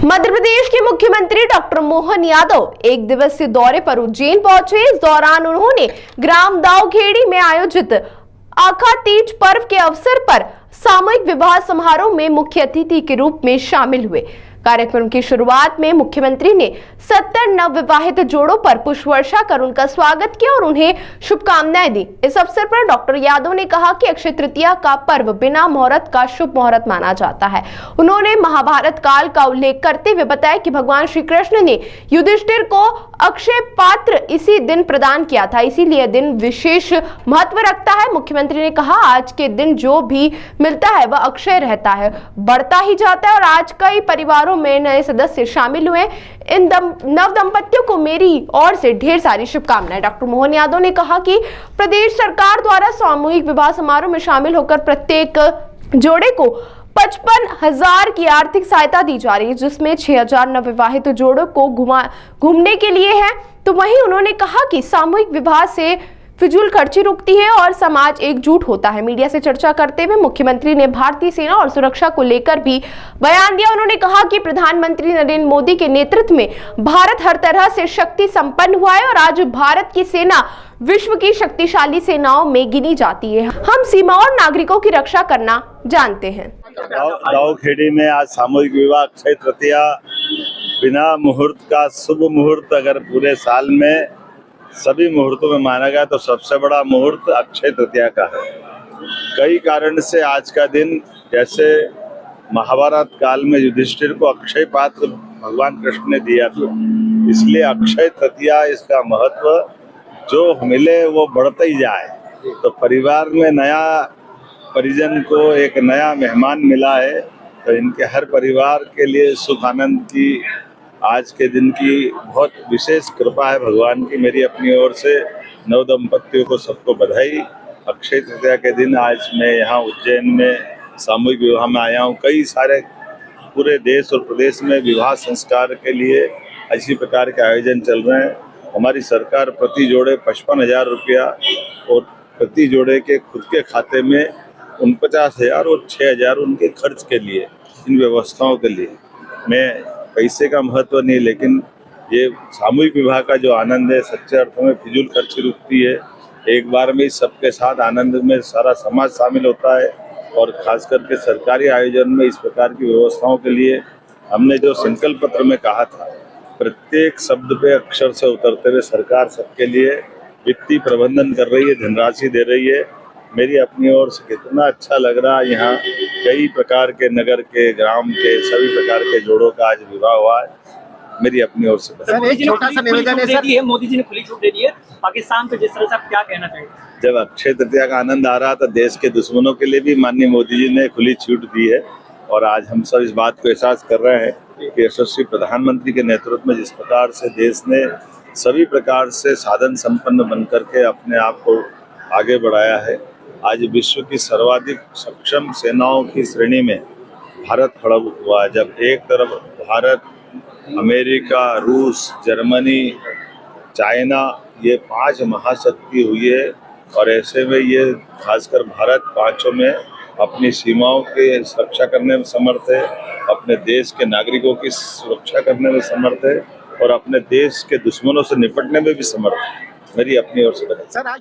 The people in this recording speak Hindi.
मध्य प्रदेश के मुख्यमंत्री डॉक्टर मोहन यादव एक दिवसीय दौरे पर उज्जैन पहुंचे। इस दौरान उन्होंने ग्राम दावखेड़ी में आयोजित आखा तीज पर्व के अवसर पर सामूहिक विवाह समारोह में मुख्य अतिथि के रूप में शामिल हुए। कार्यक्रम की शुरुआत में मुख्यमंत्री ने 70 नवविवाहित जोड़ों पर पुष्प वर्षा कर उनका स्वागत किया और उन्हें शुभकामनाएं दी। इस अवसर पर डॉक्टर यादव ने कहा कि अक्षय तृतीया का पर्व बिना मुहूर्त का शुभ मुहूर्त माना जाता है। उन्होंने महाभारत काल का उल्लेख करते हुए बताया कि भगवान श्री कृष्ण ने युधिष्ठिर को अक्षय पात्र इसी दिन प्रदान किया था, इसीलिए दिन विशेष महत्व रखता है। मुख्यमंत्री ने कहा, आज के दिन जो भी मिलता है वह अक्षय रहता है, बढ़ता ही जाता है और आज कई परिवारों में नए सदस्य शामिल हुए। इन नव दंपतियों को मेरी ओर से ढेर सारी शुभकामनाएं। डॉक्टर मोहन यादव ने कहा कि प्रदेश सरकार द्वारा सामूहिक विवाह समारोह में शामिल होकर प्रत्येक जोड़े को 55,000 की आर्थिक सहायता दी जा रही है, जिसमें 6,000 नवविवाहित जोड़ों को घूमने के लिए है। तो वहीं उन्होंने कहा कि सामूहिक विवाह से फिजूल खर्ची रुकती है और समाज एकजुट होता है। मीडिया से चर्चा करते हुए मुख्यमंत्री ने भारतीय सेना और सुरक्षा को लेकर भी बयान दिया। उन्होंने कहा कि प्रधानमंत्री नरेंद्र मोदी के नेतृत्व में भारत हर तरह से शक्ति संपन्न हुआ है और आज भारत की सेना विश्व की शक्तिशाली सेनाओं में गिनी जाती है। हम सीमा और नागरिकों की रक्षा करना जानते हैं। दावखेड़ी में आज सामूहिक विवाह अक्षय तृतीया बिना मुहूर्त का शुभ मुहूर्त अगर पूरे साल में सभी मुहूर्तों में माना गया तो सबसे बड़ा मुहूर्त अक्षय तृतीया का है। कई कारण से आज का दिन, जैसे महाभारत काल में युधिष्ठिर को अक्षय पात्र भगवान कृष्ण ने दिया था, इसलिए अक्षय तृतीया इसका महत्व जो मिले वो बढ़ता ही जाए। तो परिवार में नया परिजन को एक नया मेहमान मिला है, तो इनके हर परिवार के लिए सुख आनंद की आज के दिन की बहुत विशेष कृपा है भगवान की। मेरी अपनी ओर से नव दंपतियों को सबको बधाई। अक्षय तृतीया के दिन आज मैं यहाँ उज्जैन में सामूहिक विवाह में आया हूँ। कई सारे पूरे देश और प्रदेश में विवाह संस्कार के लिए इसी प्रकार के आयोजन चल रहे हैं। हमारी सरकार प्रति जोड़े 55,000 रुपया और प्रति जोड़े के खुद के खाते में 49,000 और 6,000 उनके खर्च के लिए, इन व्यवस्थाओं के लिए। मैं पैसे का महत्व नहीं, लेकिन ये सामूहिक विवाह का जो आनंद है, सच्चे अर्थों में फिजूल खर्ची रुकती है। एक बार में सबके साथ आनंद में सारा समाज शामिल होता है और खास करके सरकारी आयोजन में इस प्रकार की व्यवस्थाओं के लिए हमने जो संकल्प पत्र में कहा था, प्रत्येक शब्द पे अक्षर से उतरते हुए सरकार सबके लिए वित्तीय प्रबंधन कर रही है, धनराशि दे रही है। मेरी अपनी ओर से कितना अच्छा लग रहा है। यहाँ कई प्रकार के नगर के, ग्राम के, सभी प्रकार के जोड़ों का आज विवाह हुआ है। मेरी अपनी ओर से एक छोटा सा निवेदन है सर, मोदी जी ने खुली छूट दे दी है पाकिस्तान पे, जिस तरह से आप क्या कहना चाहिए? जब अक्षय तृतीया का आनंद आ रहा था, देश के दुश्मनों के लिए भी माननीय मोदी जी ने खुली छूट दी है और आज हम सब इस बात को एहसास कर रहे हैं कि यशस्वी प्रधानमंत्री के नेतृत्व में जिस प्रकार से देश ने सभी प्रकार से साधन संपन्न बन करके अपने आप को आगे बढ़ाया है। आज विश्व की सर्वाधिक सक्षम सेनाओं की श्रेणी में भारत खड़ा हुआ है। जब एक तरफ भारत, अमेरिका, रूस, जर्मनी, चाइना, ये 5 महाशक्ति हुई है और ऐसे में ये खासकर भारत पांचों में अपनी सीमाओं की सुरक्षा करने में समर्थ है, अपने देश के नागरिकों की सुरक्षा करने में समर्थ है और अपने देश के दुश्मनों से निपटने में भी समर्थ है। मेरी अपनी ओर से बता।